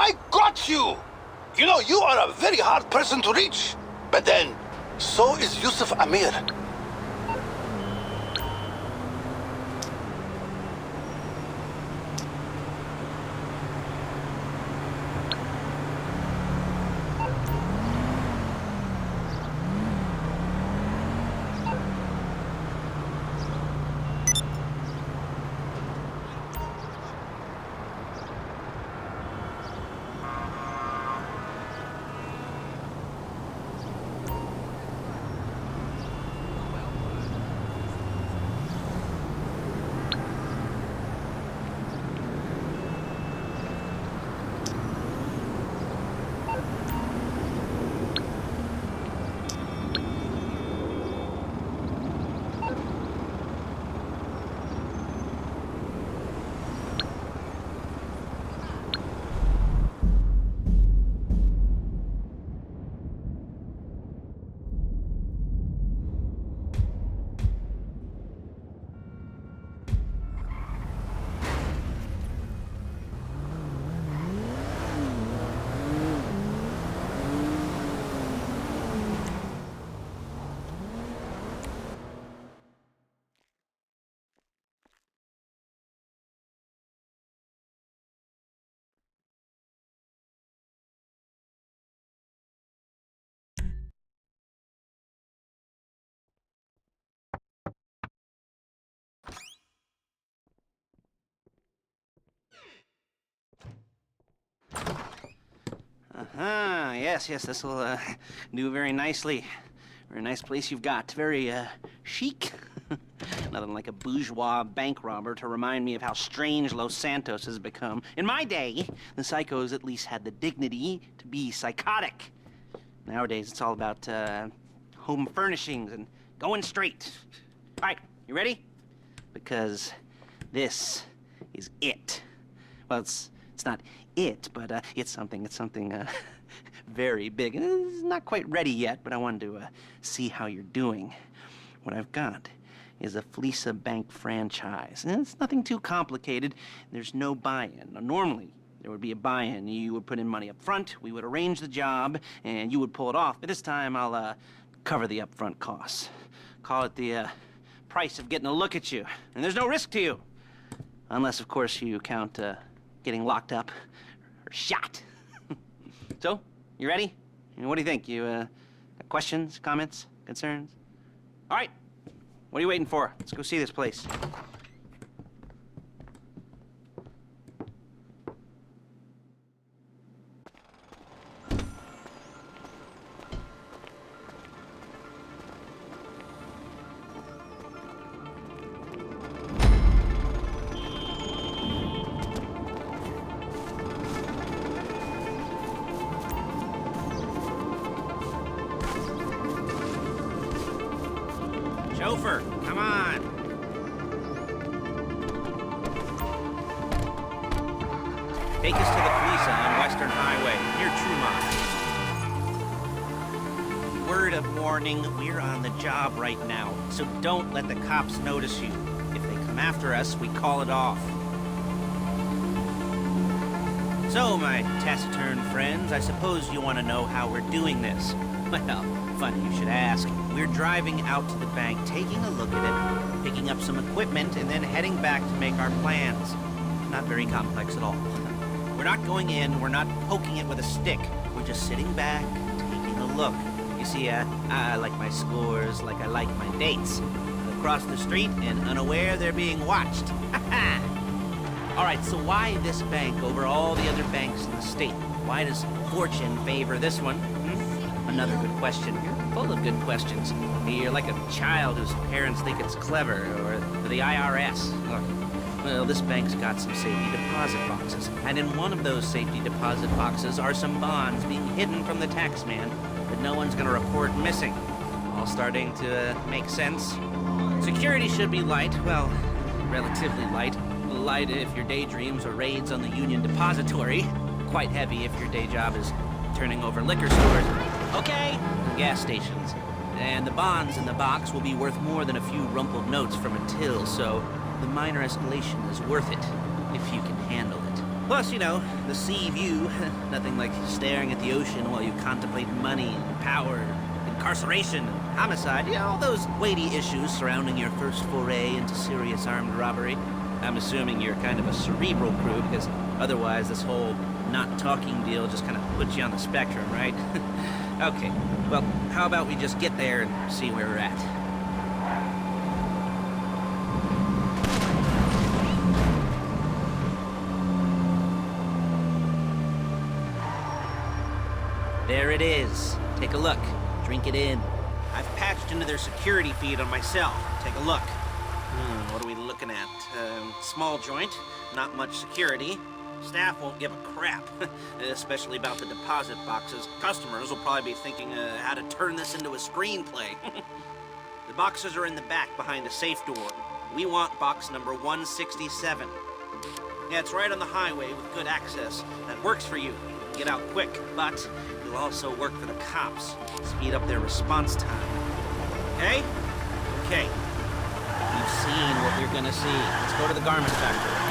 I got you! You know, you are a very hard person to reach. But then, so is Yusuf Amir. Yes, this will do very nicely. Very nice place you've got. Very chic. Nothing like a bourgeois bank robber to remind me of how strange Los Santos has become. In my day, the psychos at least had the dignity to be psychotic. Nowadays, it's all about home furnishings and going straight. All right, you ready? Because this is it. Well, it's not it, but it's something very big. It's not quite ready yet, but I wanted to see how you're doing. What I've got is a Fleesa Bank franchise. And it's nothing too complicated. There's no buy-in. Now, normally, there would be a buy-in. You would put in money up front, we would arrange the job, and you would pull it off. But this time, I'll cover the upfront costs. Call it the price of getting a look at you. And there's no risk to you. Unless, of course, you count getting locked up or shot. So, you ready? What do you think? You got questions, comments, concerns? All right. What are you waiting for? Let's go see this place. Chauffeur, come on. Take us to the Fleesa on Western Highway, near Trumont. Word of warning, we're on the job right now, so don't let the cops notice you. If they come after us, we call it off. So, my taciturn friends, I suppose you want to know how we're doing this. Well, funny you should ask. We're driving out to the bank, taking a look at it, picking up some equipment, and then heading back to make our plans. Not very complex at all. We're not going in, we're not poking it with a stick. We're just sitting back, taking a look. You see, I like my scores like I like my dates. Across the street and unaware they're being watched. All right, so why this bank over all the other banks in the state? Why does fortune favor this one? Another good question. You're full of good questions. You're like a child whose parents think it's clever, or the IRS. Look, well, this bank's got some safety deposit boxes, and in one of those safety deposit boxes are some bonds being hidden from the tax man that no one's gonna report missing. All starting to make sense. Security should be light, well, relatively light. Light if your daydreams are raids on the Union Depository. Quite heavy if your day job is turning over liquor stores. Okay, gas stations. And the bonds in the box will be worth more than a few rumpled notes from a till, so the minor escalation is worth it, if you can handle it. Plus, the sea view. Nothing like staring at the ocean while you contemplate money, power, incarceration, homicide. All those weighty issues surrounding your first foray into serious armed robbery. I'm assuming you're kind of a cerebral crew, because otherwise this whole not talking deal just kind of puts you on the spectrum, right? Okay, well, how about we just get there and see where we're at? There it is. Take a look. Drink it in. I've patched into their security feed on my cell. Take a look. What are we looking at? Small joint, not much security. Staff won't give a crap, especially about the deposit boxes. Customers will probably be thinking how to turn this into a screenplay. The boxes are in the back behind a safe door. We want box number 167. Yeah, it's right on the highway with good access. That works for you. Get out quick, but you'll also work for the cops. Speed up their response time. Okay? Okay. We've seen what we're gonna see. Let's go to the garment factory.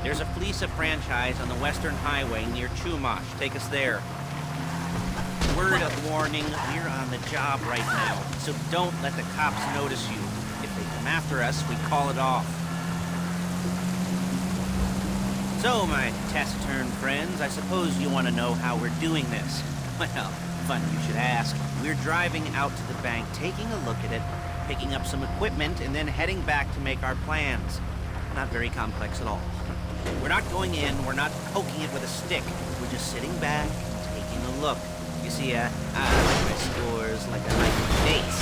There's a Fleece franchise on the Western Highway near Chumash. Take us there. Word of warning, we're on the job right now, so don't let the cops notice you. If they come after us, we call it off. So, my taciturn friends, I suppose you want to know how we're doing this. Well, funny you should ask. We're driving out to the bank, taking a look at it, picking up some equipment, and then heading back to make our plans. Not very complex at all. We're not going in, we're not poking it with a stick. We're just sitting back and taking a look. You see, I like my scores like I like my dates.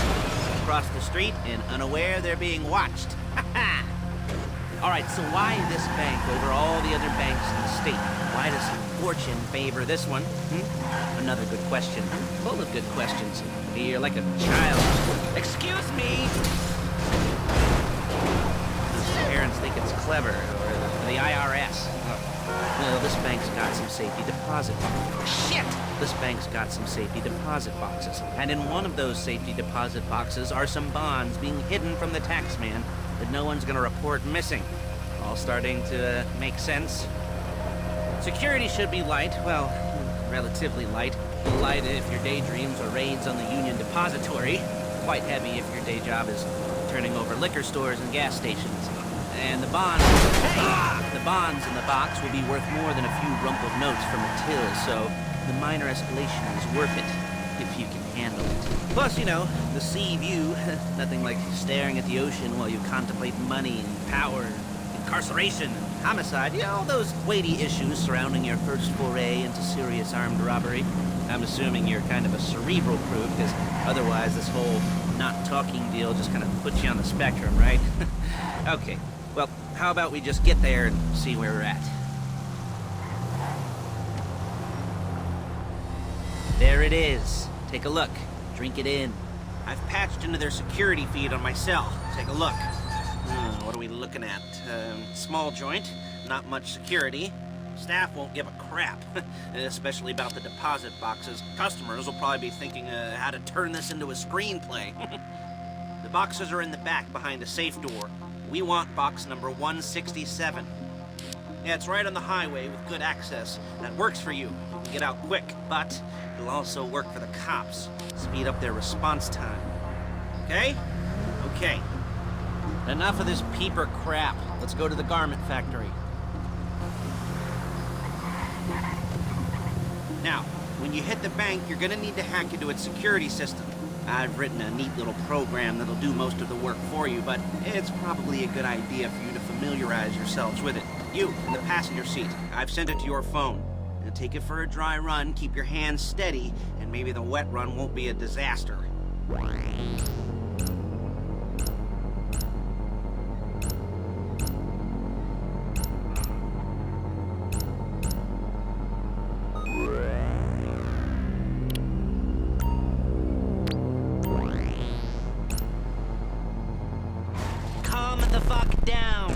Across the street and unaware they're being watched. Ha-ha! Alright, so why this bank over all the other banks in the state? Why does fortune favor this one? Another good question. Full of good questions. You're like a child. Excuse me! Parents think it's clever, or the IRS. Well, this bank's got some safety deposit boxes. Shit! This bank's got some safety deposit boxes. And in one of those safety deposit boxes are some bonds being hidden from the taxman that no one's gonna report missing. All starting to make sense? Security should be light, well, relatively light. Light if your daydreams are raids on the Union Depository. Quite heavy if your day job is turning over liquor stores and gas stations. And the bonds... Hey! The bonds in the box will be worth more than a few rumpled notes from a till, so the minor escalation is worth it, if you can handle it. Plus, the sea view. Nothing like staring at the ocean while you contemplate money and power, incarceration and homicide. All those weighty issues surrounding your first foray into serious armed robbery. I'm assuming you're kind of a cerebral crew, because otherwise this whole not talking deal just kind of puts you on the spectrum, right? Okay. Well, how about we just get there and see where we're at? There it is. Take a look. Drink it in. I've patched into their security feed on my cell. Take a look. What are we looking at? Small joint, not much security. Staff won't give a crap, especially about the deposit boxes. Customers will probably be thinking how to turn this into a screenplay. The boxes are in the back behind a safe door. We want box number 167. Yeah, it's right on the highway with good access. That works for you. to get out quick, but it'll also work for the cops. Speed up their response time. Okay? Okay. Enough of this peeper crap. Let's go to the garment factory. Now, when you hit the bank, you're gonna need to hack into its security system. I've written a neat little program that'll do most of the work for you, but it's probably a good idea for you to familiarize yourselves with it. You, in the passenger seat, I've sent it to your phone. Now take it for a dry run, keep your hands steady, and maybe the wet run won't be a disaster. Calm the fuck down.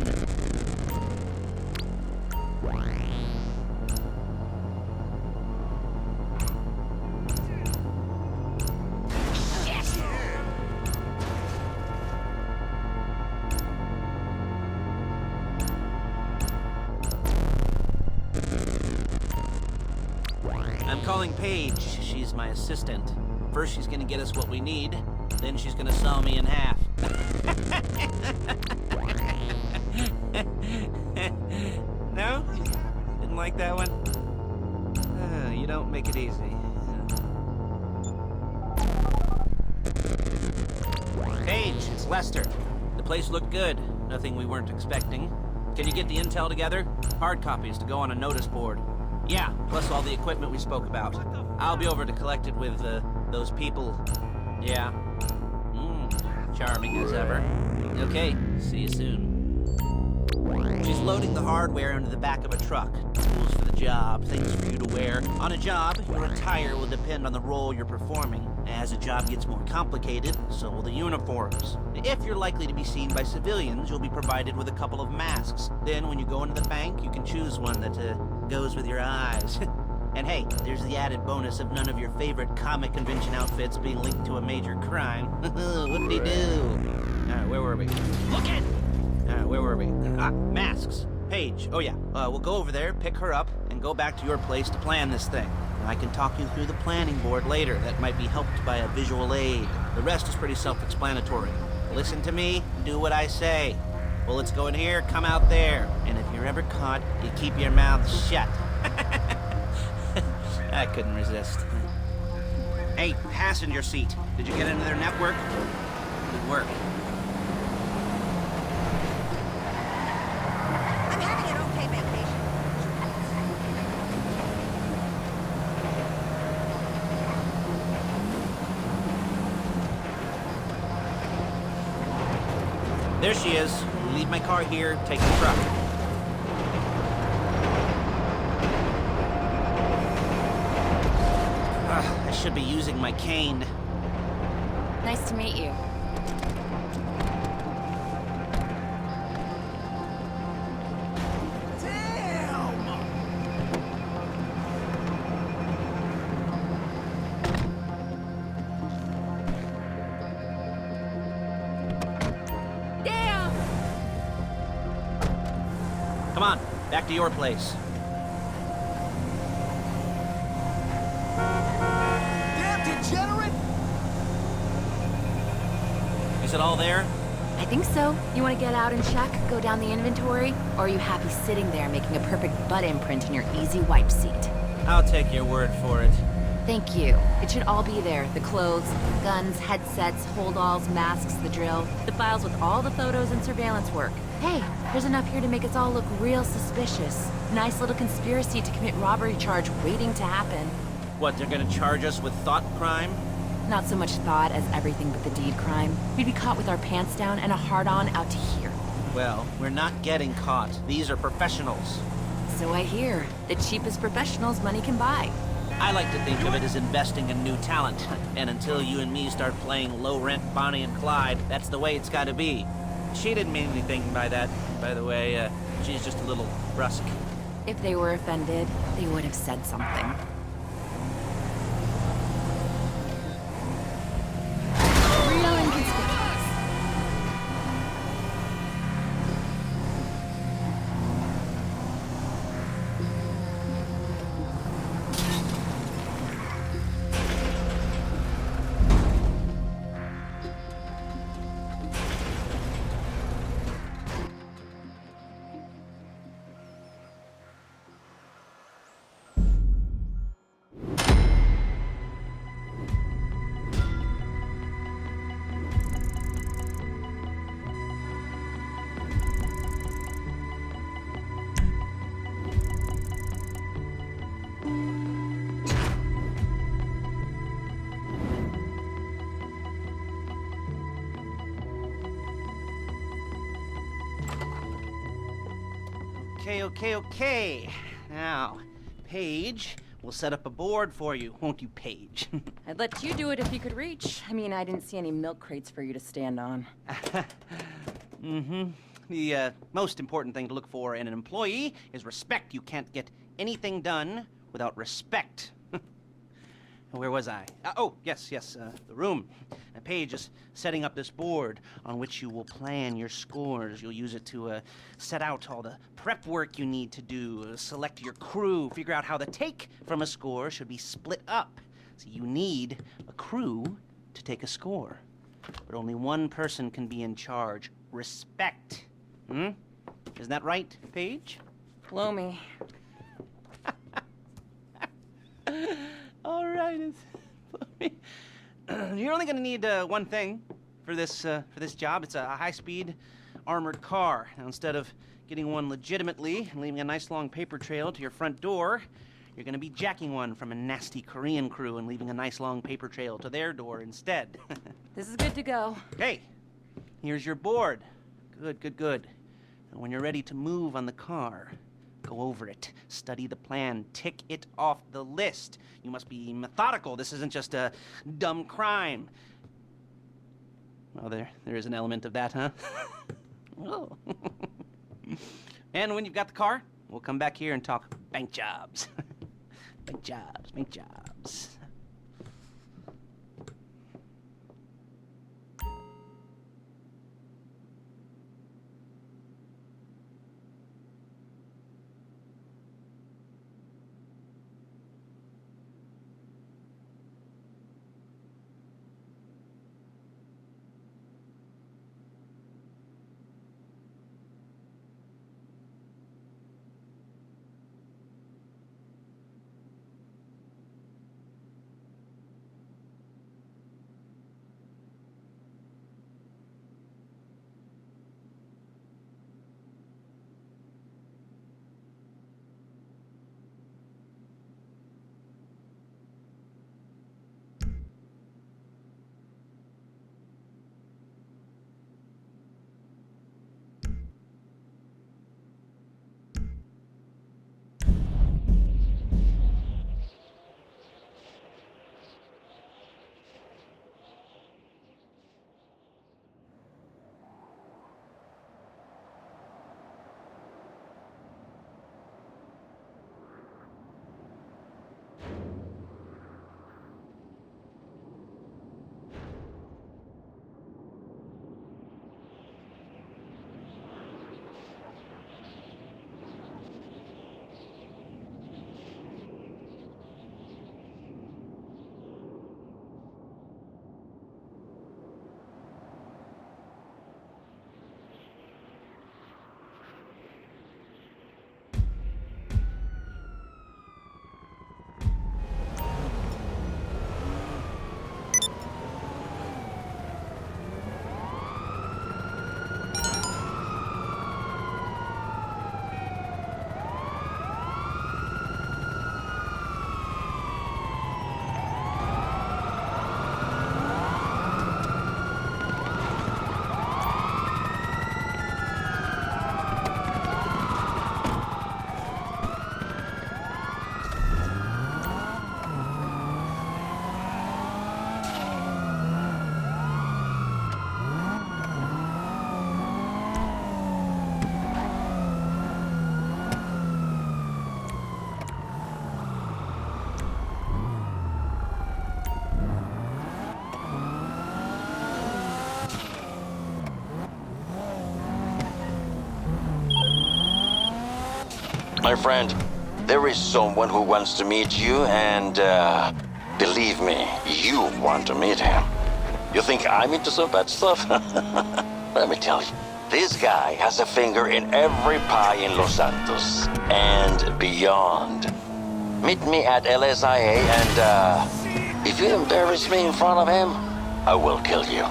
I'm calling Paige. She's my assistant. First, she's gonna get us what we need. Then she's gonna saw me in half. No? Didn't like that one? You don't make it easy. Paige, it's Lester. The place looked good. Nothing we weren't expecting. Can you get the intel together? Hard copies to go on a notice board. Yeah, plus all the equipment we spoke about. I'll be over to collect it with, those people. Yeah. Charming as ever. Okay, see you soon. She's loading the hardware into the back of a truck. Tools for the job, things for you to wear. On a job, your attire will depend on the role you're performing. As a job gets more complicated, so will the uniforms. If you're likely to be seen by civilians, you'll be provided with a couple of masks. Then when you go into the bank, you can choose one that, goes with your eyes. And hey, there's the added bonus of none of your favorite comic convention outfits being linked to a major crime. Whoop-de-doo. Alright, where were we? Look it! Alright, where were we? Masks. Paige. Oh yeah, we'll go over there, pick her up, and go back to your place to plan this thing. I can talk you through the planning board later. That might be helped by a visual aid. The rest is pretty self-explanatory. Listen to me, do what I say. Bullets go in here, come out there. And if you're ever caught, you keep your mouth shut. I couldn't resist. Hey, passenger seat. Did you get into their network? Good work. I'm having an okay vacation. There she is. Leave my car here, take the truck. I should be using my cane. Nice to meet you. Come on, back to your place. Damn degenerate! Is it all there? I think so. You want to get out and check, go down the inventory? Or are you happy sitting there making a perfect butt imprint in your easy wipe seat? I'll take your word for it. Thank you. It should all be there. The clothes, guns, headsets, holdalls, masks, the drill. The files with all the photos and surveillance work. Hey, there's enough here to make us all look real suspicious. Nice little conspiracy to commit robbery charge waiting to happen. What, they're gonna charge us with thought crime? Not so much thought as everything but the deed crime. We'd be caught with our pants down and a hard-on out to here. Well, we're not getting caught. These are professionals. So I hear. The cheapest professionals money can buy. I like to think of it as investing in new talent. And until you and me start playing low-rent Bonnie and Clyde, that's the way it's gotta be. She didn't mean anything by that, by the way. She's just a little brusque. If they were offended, they would have said something. Real inconspicuous. Okay. Now, Paige, we'll set up a board for you, won't you, Paige? I'd let you do it if you could reach. I mean, I didn't see any milk crates for you to stand on. The most important thing to look for in an employee is respect. You can't get anything done without respect. Where was I? Yes, the room. Paige is setting up this board on which you will plan your scores. You'll use it to set out all the prep work you need to do, select your crew, figure out how the take from a score should be split up. So you need a crew to take a score. But only one person can be in charge. Respect. Isn't that right, Paige? Blow me. All right, you're only going to need one thing for this job. It's a high-speed armored car. Now, instead of getting one legitimately and leaving a nice long paper trail to your front door, you're going to be jacking one from a nasty Korean crew and leaving a nice long paper trail to their door instead. This is good to go. Okay, here's your board. Good. And when you're ready to move on the car, go over it, study the plan, tick it off the list. You must be methodical. This isn't just a dumb crime. Well, there is an element of that, huh? Oh. And when you've got the car, we'll come back here and talk bank jobs. Bank jobs. My friend, there is someone who wants to meet you, and believe me, you want to meet him. You think I'm into some bad stuff? Let me tell you, this guy has a finger in every pie in Los Santos and beyond. Meet me at LSIA, and if you embarrass me in front of him, I will kill you.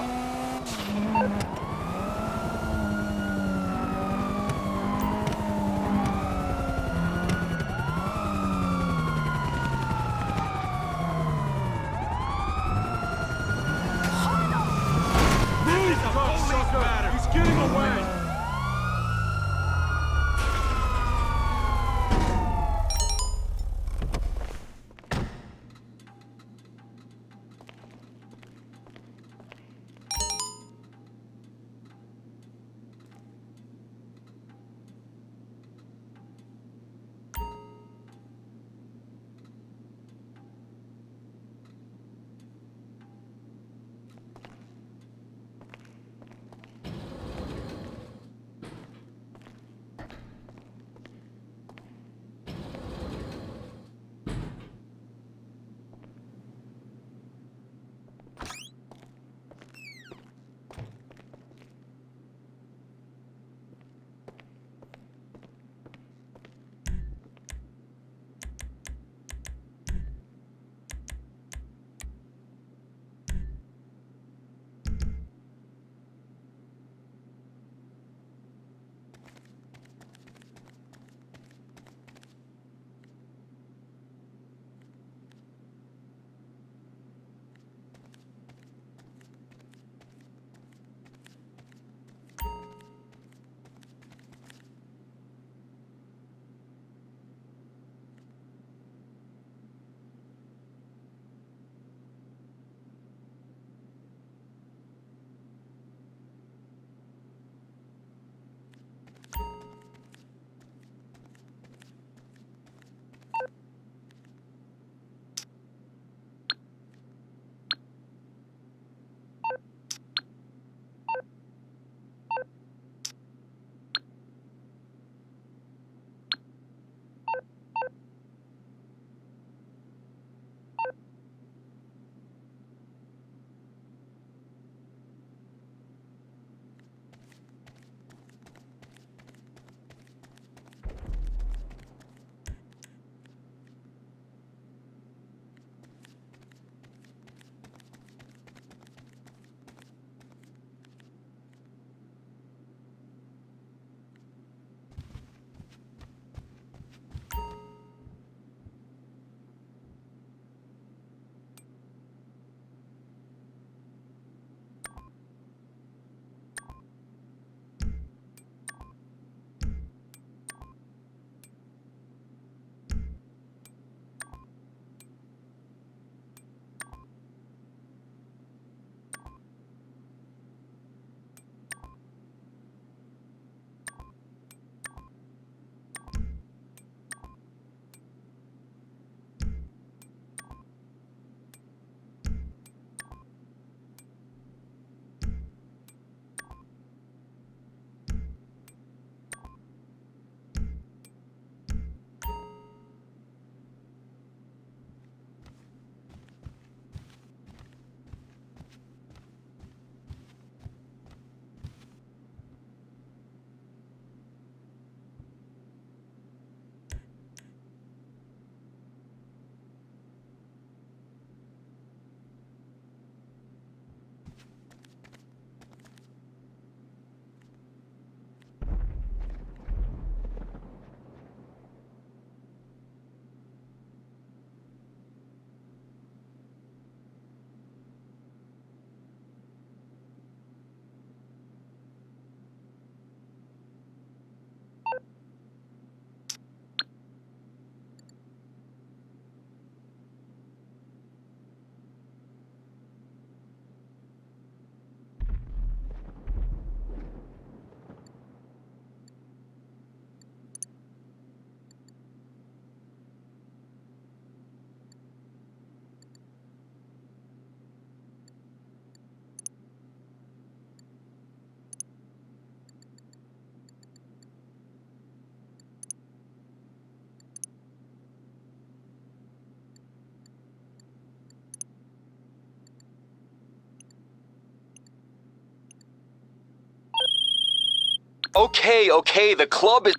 He's getting away! Okay, the club is...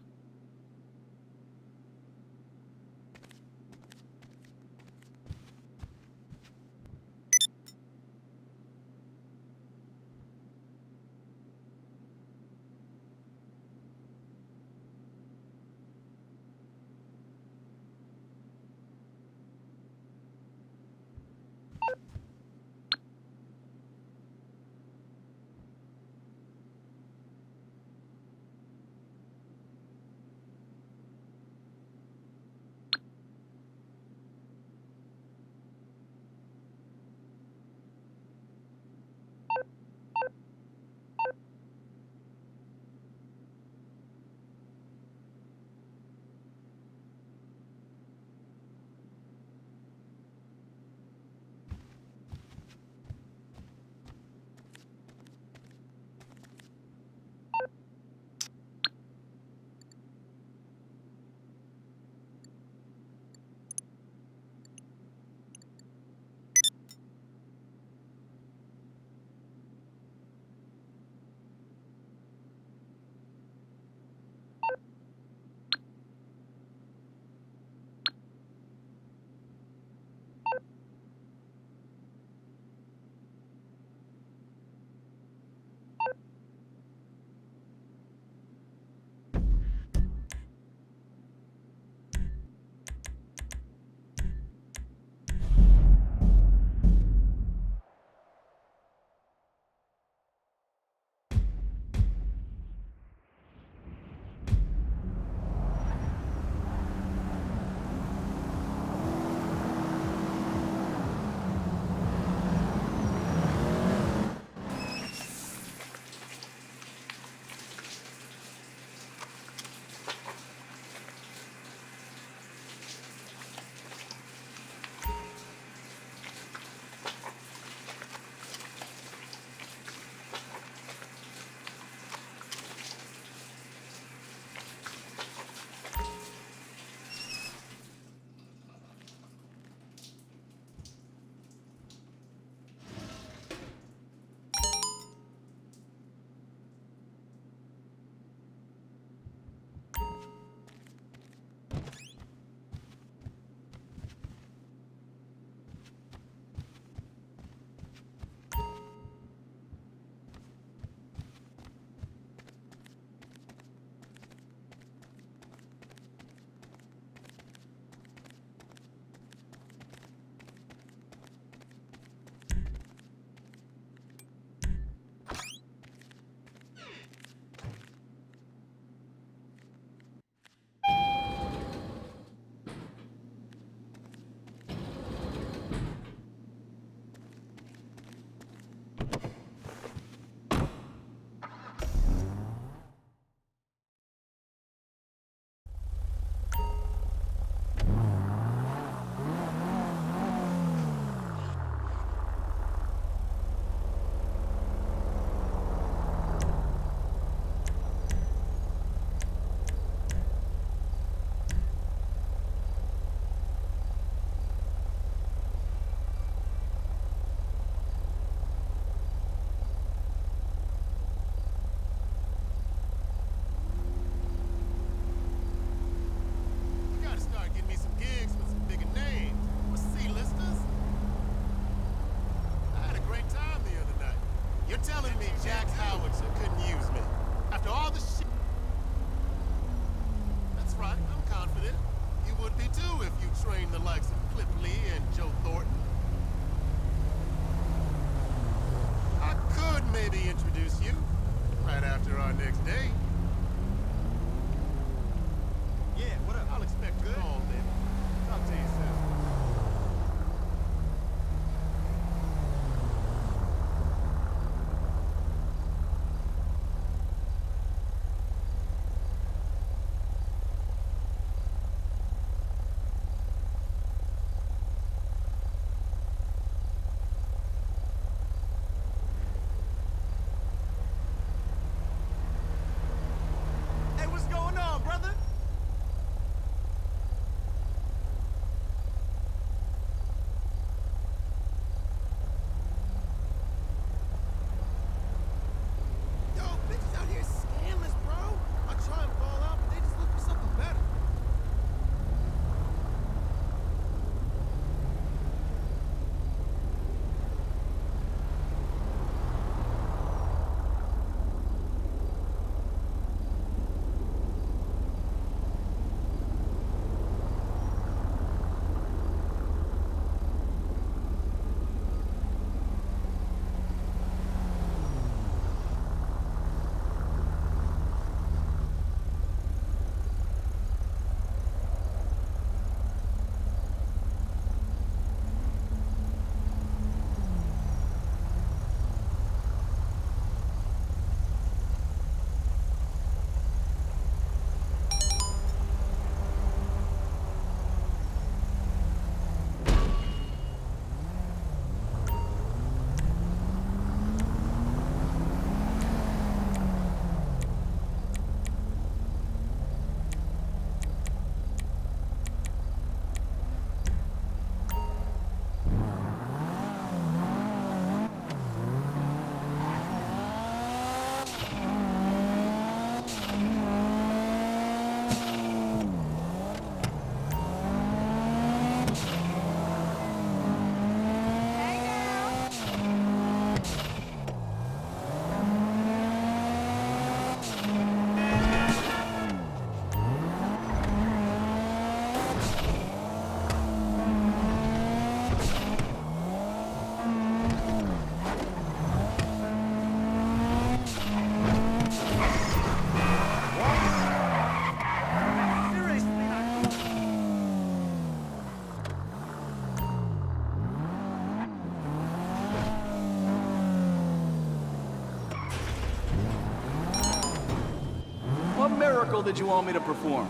miracle did you want me to perform?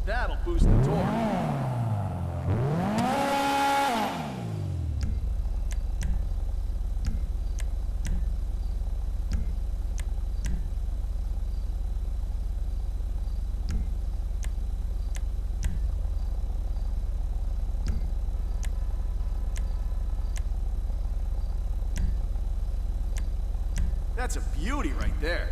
That'll boost the torque. That's a beauty right there.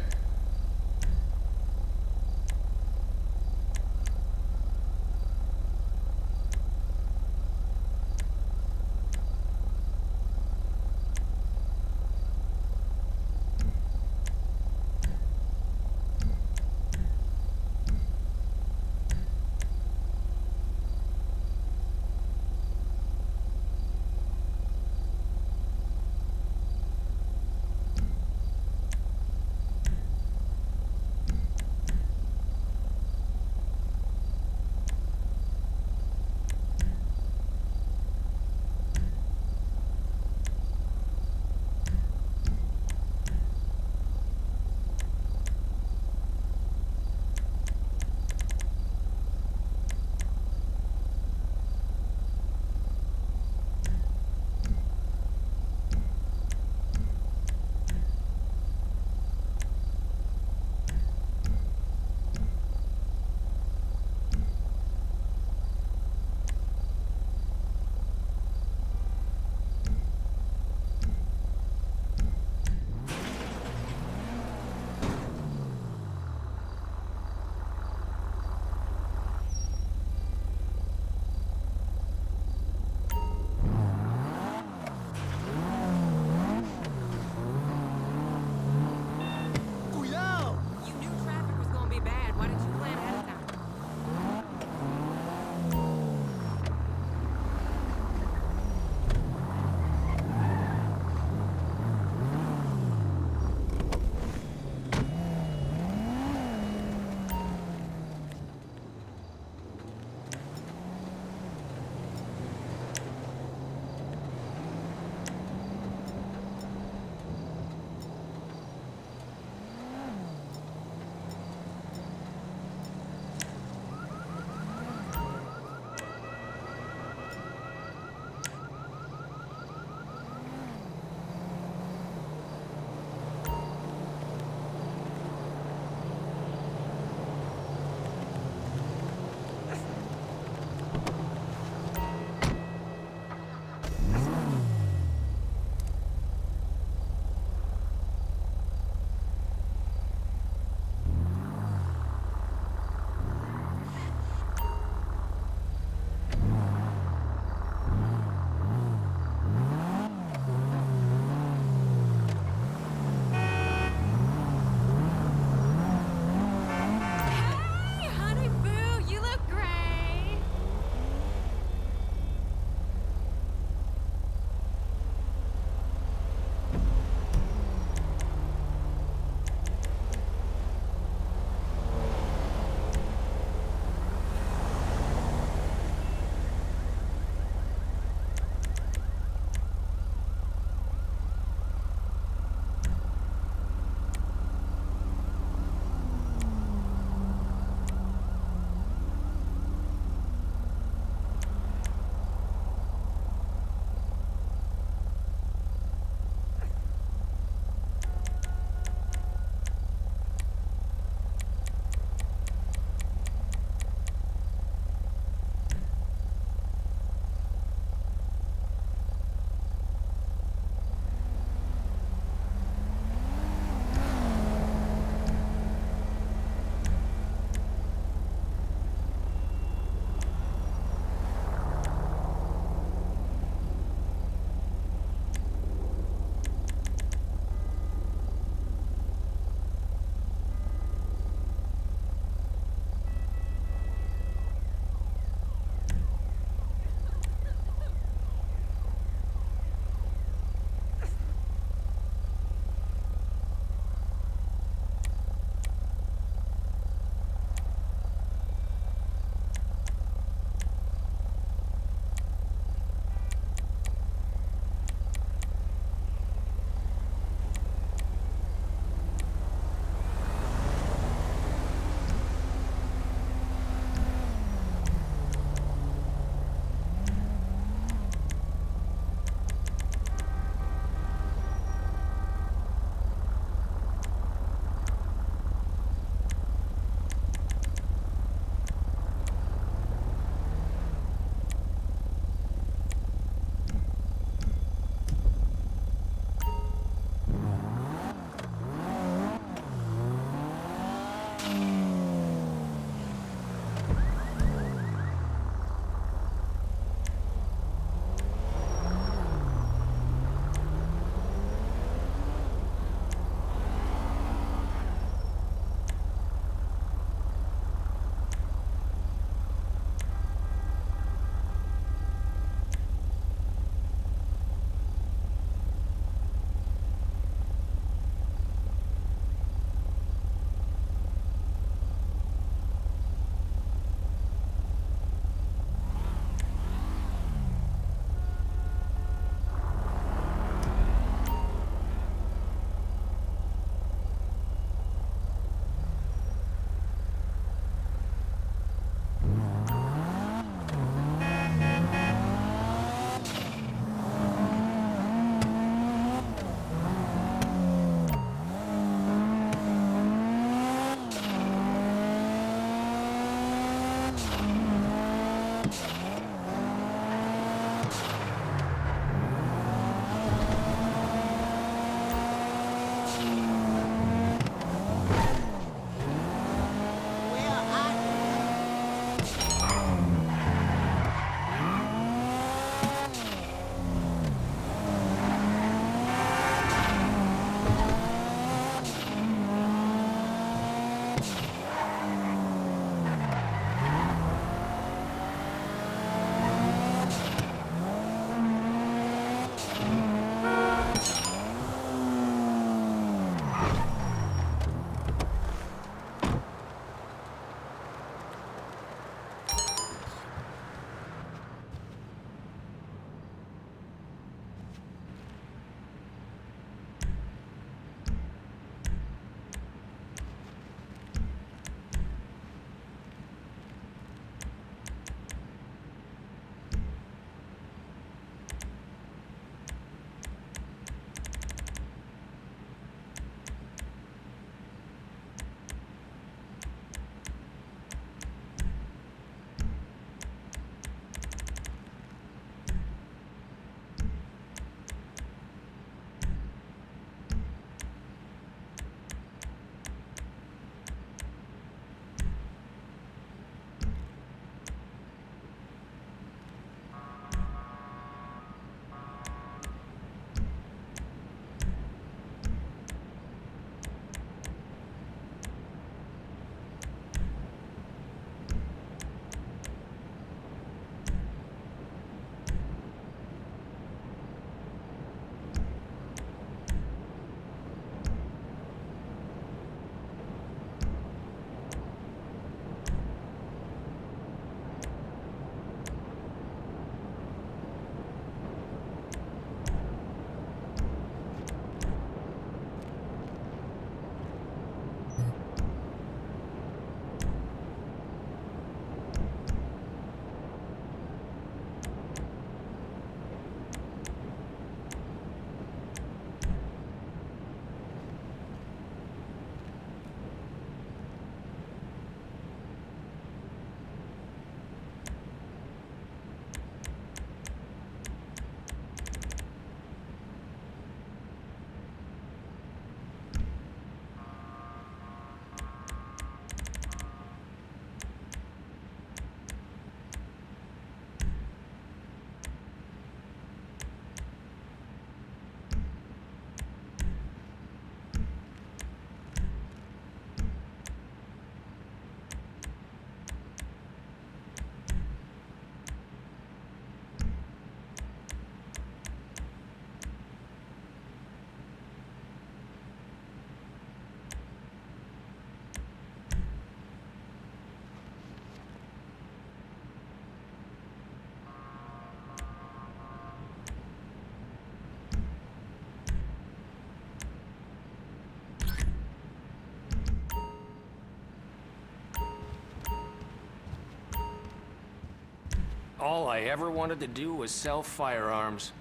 All I ever wanted to do was sell firearms.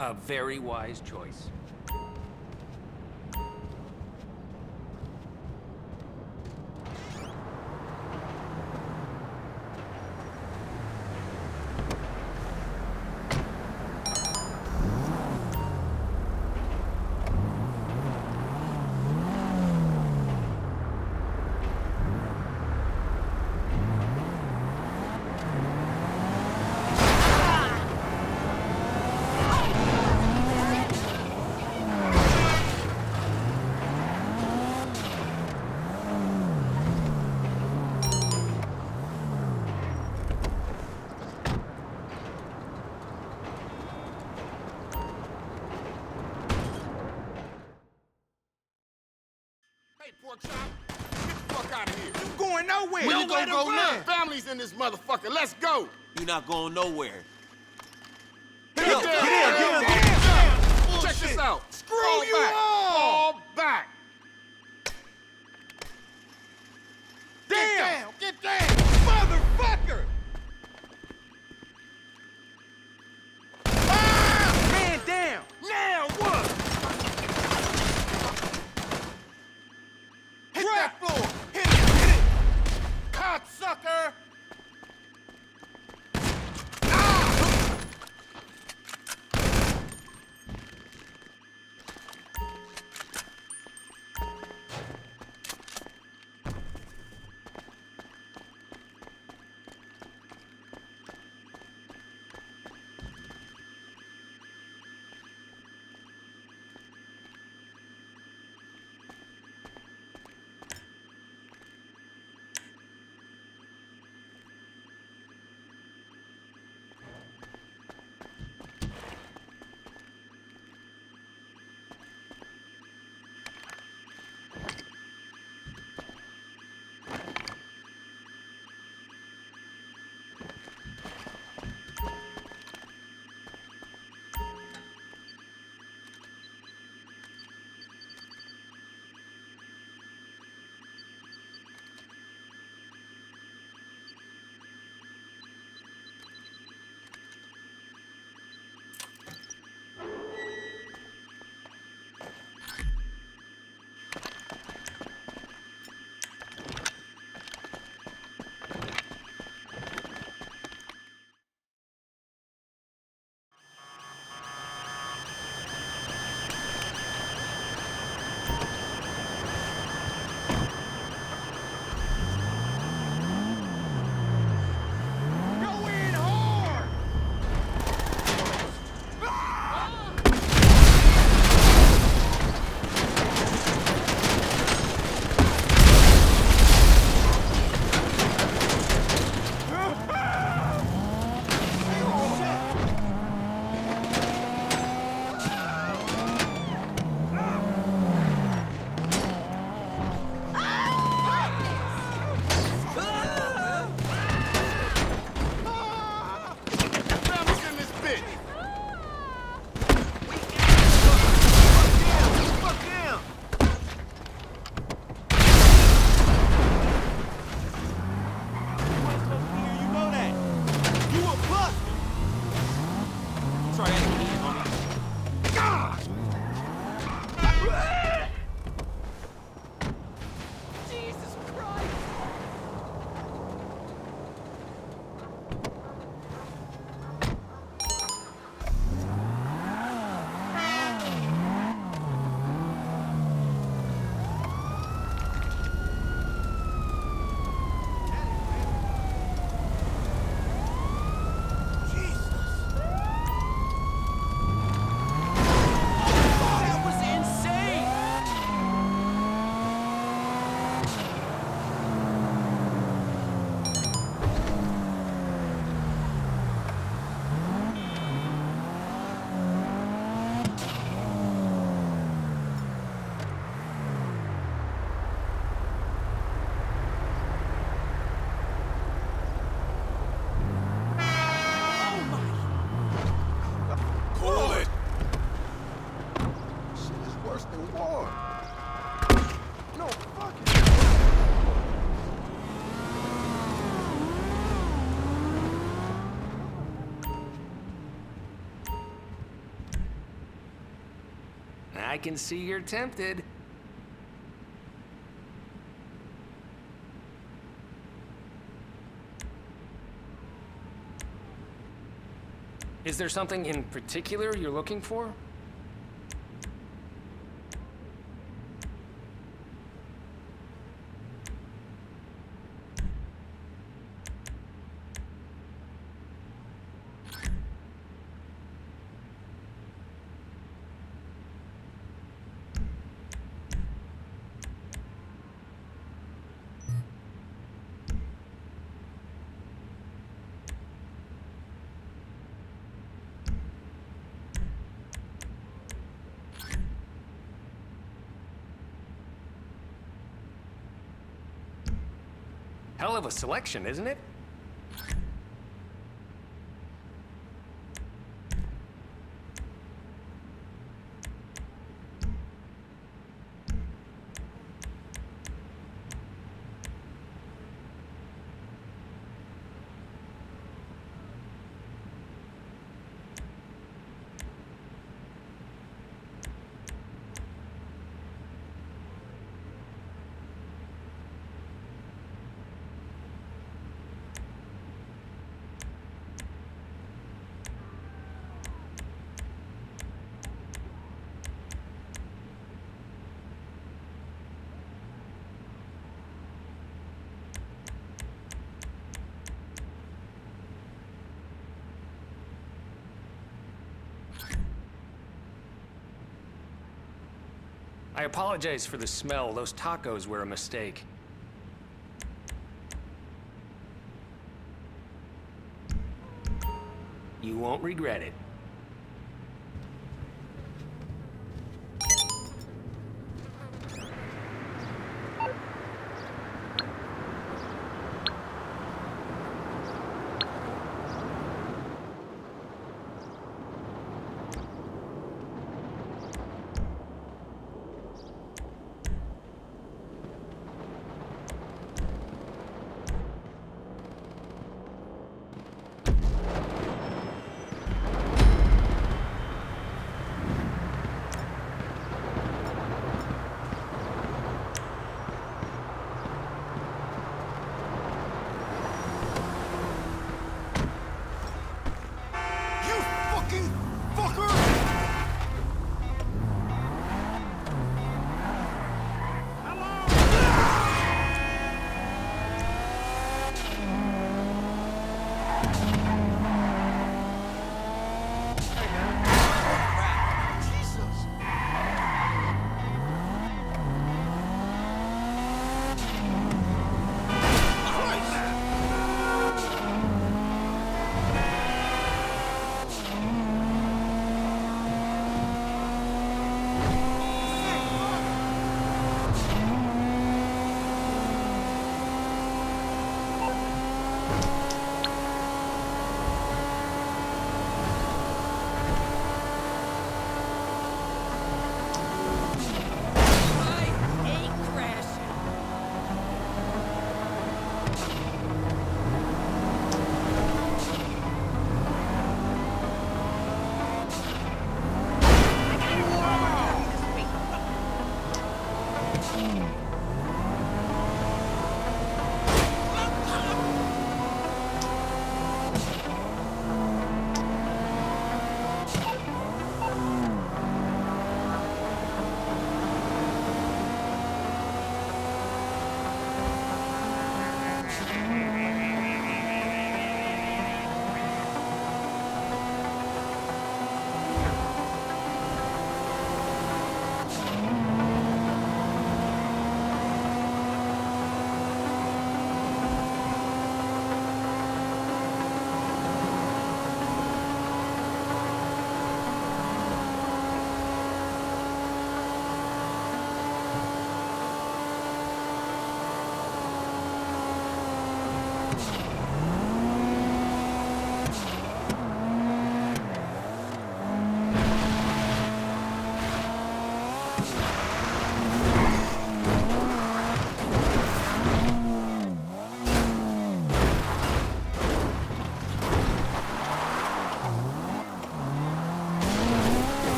A very wise choice. Hey, pork chop, get the fuck out of here. You going nowhere? Where you Nowhere gonna go to now? run. Family's in this motherfucker. Let's go. You're not going nowhere. Get Get down. in. Check this out. Screw Fall you back. all. Fall back. Damn! Get down! Motherfucker! Ah! Man down! Now what? Hit that floor! Hit it! Cocksucker! Ah! I can see you're tempted. Is there something in particular you're looking for? Hell of a selection, isn't it? I apologize for the smell. Those tacos were a mistake. You won't regret it.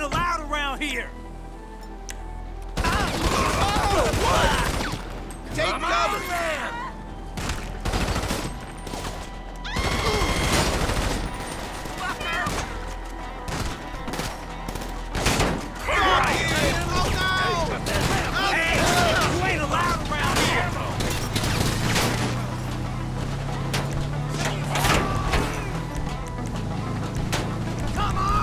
ain't allowed around here! Take cover! Hey! You ain't allowed around here! Come on!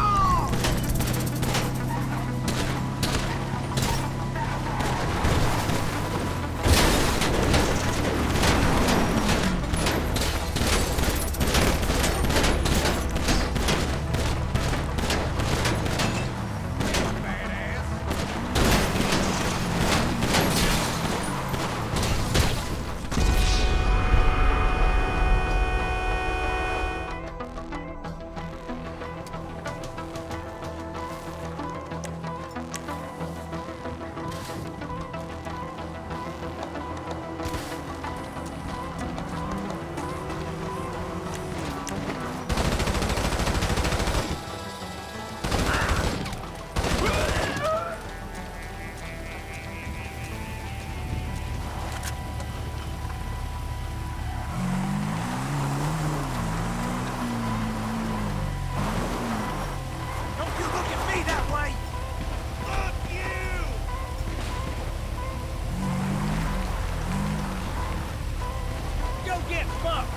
Don't you look at me that way! Fuck you! Go get fucked!